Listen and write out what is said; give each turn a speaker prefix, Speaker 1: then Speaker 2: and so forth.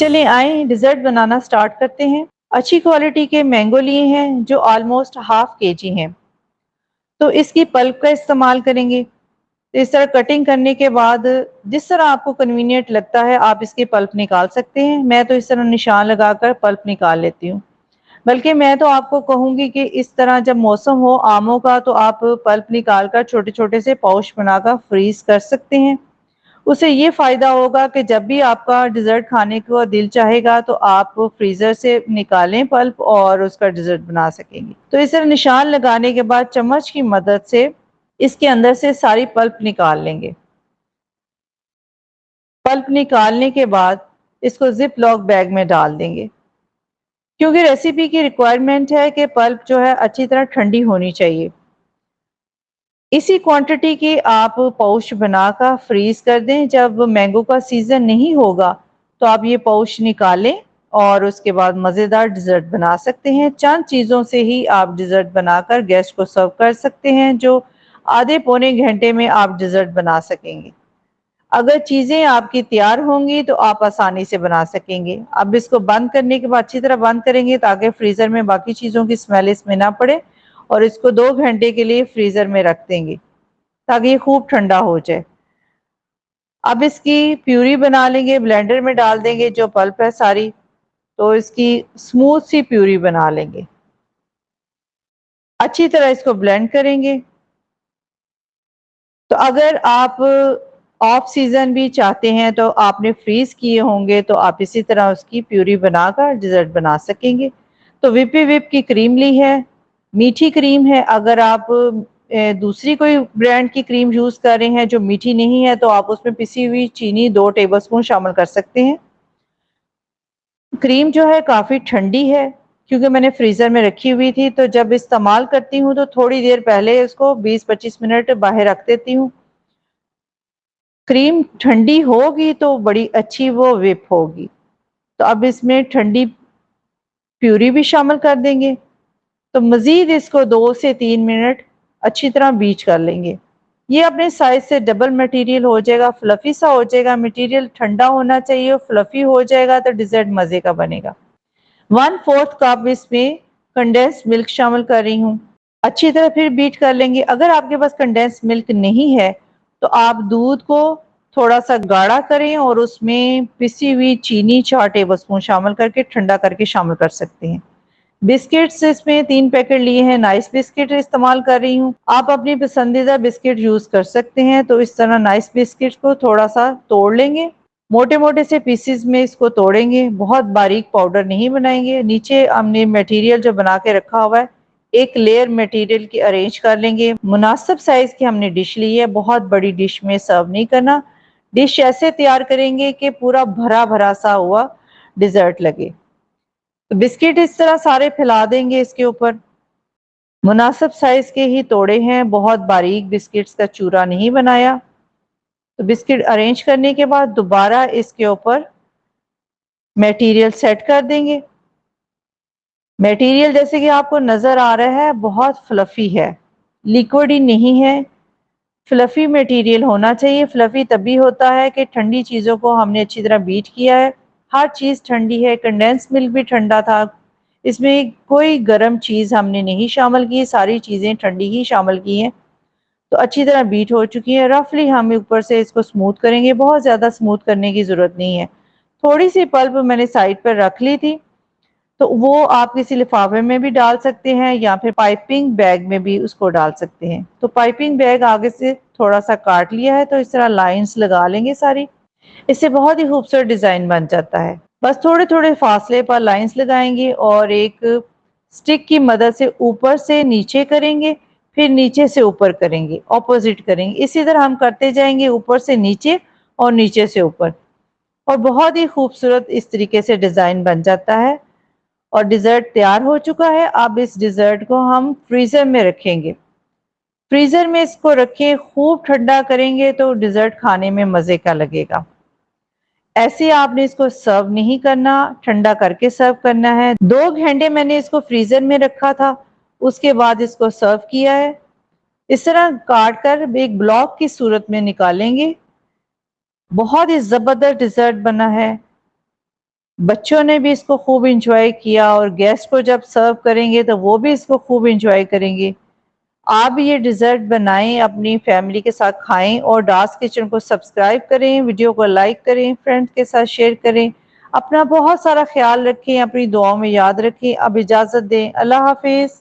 Speaker 1: चलिए आए डिज़र्ट बनाना स्टार्ट करते हैं। अच्छी क्वालिटी के मैंगो लिए हैं जो ऑलमोस्ट हाफ केजी हैं। तो इसकी पल्प का इस्तेमाल करेंगे। तो इस तरह कटिंग करने के बाद जिस तरह आपको कन्वीनियंट लगता है आप इसकी पल्प निकाल सकते हैं। मैं तो इस तरह निशान लगाकर पल्प निकाल लेती हूँ। बल्कि मैं तो आपको कहूँगी कि इस तरह जब मौसम हो आमों का तो आप पल्प निकाल कर छोटे-छोटे से पाउच बनाकर फ्रीज़ कर सकते हैं। उससे ये फ़ायदा होगा कि जब भी आपका डिज़र्ट खाने को दिल चाहेगा तो आप फ्रीज़र से निकालें पल्प और उसका डिज़र्ट बना सकेंगे। तो इस तरह निशान लगाने के बाद चम्मच की मदद से इसके अंदर से सारी पल्प निकाल लेंगे। पल्प निकालने के बाद इसको ज़िप लॉक बैग में डाल देंगे। क्योंकि रेसिपी की रिक्वायरमेंट है कि पल्प जो है अच्छी तरह ठंडी होनी चाहिए। इसी क्वांटिटी की आप पाउच बनाकर फ्रीज कर दें। जब मैंगो का सीजन नहीं होगा तो आप ये पाउच निकालें और उसके बाद मज़ेदार डिज़र्ट बना सकते हैं। चंद चीज़ों से ही आप डिज़र्ट बनाकर गेस्ट को सर्व कर सकते हैं जो आधे पौने घंटे में आप डिज़र्ट बना सकेंगे। अगर चीज़ें आपकी तैयार होंगी तो आप आसानी से बना सकेंगे। अब इसको बंद करने के बाद अच्छी तरह बंद करेंगे ताकि फ्रीज़र में बाकी चीज़ों की स्मेल इसमें ना पड़े और इसको 2 घंटे के लिए फ्रीज़र में रख देंगे ताकि ये खूब ठंडा हो जाए। अब इसकी प्यूरी बना लेंगे, ब्लेंडर में डाल देंगे जो पल्प है सारी, तो इसकी स्मूथ सी प्यूरी बना लेंगे। अच्छी तरह इसको ब्लेंड करेंगे। तो अगर आप ऑफ सीजन भी चाहते हैं तो आपने फ्रीज किए होंगे तो आप इसी तरह उसकी प्यूरी बनाकर डिजर्ट बना सकेंगे। तो विपी विप की क्रीम ली है, मीठी क्रीम है। अगर आप दूसरी कोई ब्रांड की क्रीम यूज कर रहे हैं जो मीठी नहीं है तो आप उसमें पिसी हुई चीनी 2 टेबलस्पून शामिल कर सकते हैं। क्रीम जो है काफी ठंडी है क्योंकि मैंने फ्रीजर में रखी हुई थी, तो जब इस्तेमाल करती हूँ तो थोड़ी देर पहले इसको 20-25 मिनट बाहर रख देती हूँ। क्रीम ठंडी होगी तो बड़ी अच्छी वो व्हिप होगी। तो अब इसमें ठंडी प्यूरी भी शामिल कर देंगे। तो मज़ीद इसको 2 से 3 मिनट अच्छी तरह बीट कर लेंगे। ये अपने साइज़ से डबल मटेरियल हो जाएगा, फ्लफ़ी सा हो जाएगा। मटेरियल ठंडा होना चाहिए और फ्लफ़ी हो जाएगा तो डिज़र्ट मज़े का बनेगा। 1/4 कप इसमें कंडेंस्ड मिल्क शामिल कर रही हूँ। अच्छी तरह फिर बीट कर लेंगे। अगर आपके पास कंडेंस्ड मिल्क नहीं है तो आप दूध को थोड़ा सा गाढ़ा करें और उसमें पिसी हुई चीनी 4 टेबलस्पून शामिल करके ठंडा करके शामिल कर सकते हैं। बिस्किट्स इसमें 3 पैकेट लिए हैं, नाइस बिस्किट इस्तेमाल कर रही हूँ। आप अपनी पसंदीदा बिस्किट यूज कर सकते हैं। तो इस तरह नाइस बिस्किट को थोड़ा सा तोड़ लेंगे, मोटे मोटे से पीसेस में इसको तोड़ेंगे, बहुत बारीक पाउडर नहीं बनाएंगे। नीचे हमने मटेरियल जो बना के रखा हुआ है एक लेयर मटेरियल की अरेंज कर लेंगे। मुनासिब साइज की हमने डिश ली है, बहुत बड़ी डिश में सर्व नहीं करना। डिश ऐसे तैयार करेंगे कि पूरा भरा भरा सा हुआ डिजर्ट लगे। तो बिस्किट इस तरह सारे फैला देंगे इसके ऊपर। मुनासिब साइज के ही तोड़े हैं, बहुत बारीक बिस्किट्स का चूरा नहीं बनाया। तो बिस्किट अरेंज करने के बाद दोबारा इसके ऊपर मटेरियल सेट कर देंगे। मटेरियल जैसे कि आपको नजर आ रहा है बहुत फ्लफी है, लिक्विड ही नहीं है, फ्लफी मटेरियल होना चाहिए। फ्लफी तभी होता है कि ठंडी चीज़ों को हमने अच्छी तरह बीट किया है। हर चीज़ ठंडी है, कंडेंस मिल्क भी ठंडा था, इसमें कोई गर्म चीज़ हमने नहीं शामिल की, सारी चीज़ें ठंडी ही शामिल की हैं। तो अच्छी तरह बीट हो चुकी है। रफली हम ऊपर से इसको स्मूथ करेंगे, बहुत ज़्यादा स्मूथ करने की ज़रूरत नहीं है। थोड़ी सी पल्प मैंने साइड पर रख ली थी, तो वो आप किसी लिफाफे में भी डाल सकते हैं या फिर पाइपिंग बैग में भी उसको डाल सकते हैं। तो पाइपिंग बैग आगे से थोड़ा सा काट लिया है, तो इस तरह लाइंस लगा लेंगे सारी। इससे बहुत ही खूबसूरत डिजाइन बन जाता है। बस थोड़े थोड़े फासले पर लाइंस लगाएंगे और एक स्टिक की मदद से ऊपर से नीचे करेंगे, फिर नीचे से ऊपर करेंगे, ऑपोजिट करेंगे। इसी तरह हम करते जाएंगे, ऊपर से नीचे और नीचे से ऊपर, और बहुत ही खूबसूरत इस तरीके से डिजाइन बन जाता है। और डिज़र्ट तैयार हो चुका है। अब इस डिज़र्ट को हम फ्रीज़र में रखेंगे। फ्रीज़र में इसको रखें, खूब ठंडा करेंगे तो डिज़र्ट खाने में मज़े का लगेगा। ऐसे आपने इसको सर्व नहीं करना, ठंडा करके सर्व करना है। 2 घंटे मैंने इसको फ्रीज़र में रखा था, उसके बाद इसको सर्व किया है। इस तरह काट कर एक ब्लॉक की सूरत में निकालेंगे। बहुत ही ज़बरदस्त डिज़र्ट बना है। बच्चों ने भी इसको खूब इंजॉय किया और गेस्ट को जब सर्व करेंगे तो वो भी इसको खूब इंजॉय करेंगे। आप भी ये डिज़र्ट बनाएं, अपनी फैमिली के साथ खाएं और डार्स किचन को सब्सक्राइब करें, वीडियो को लाइक करें, फ्रेंड्स के साथ शेयर करें। अपना बहुत सारा ख्याल रखें, अपनी दुआओं में याद रखें। अब इजाज़त दें। अल्लाह हाफिज़।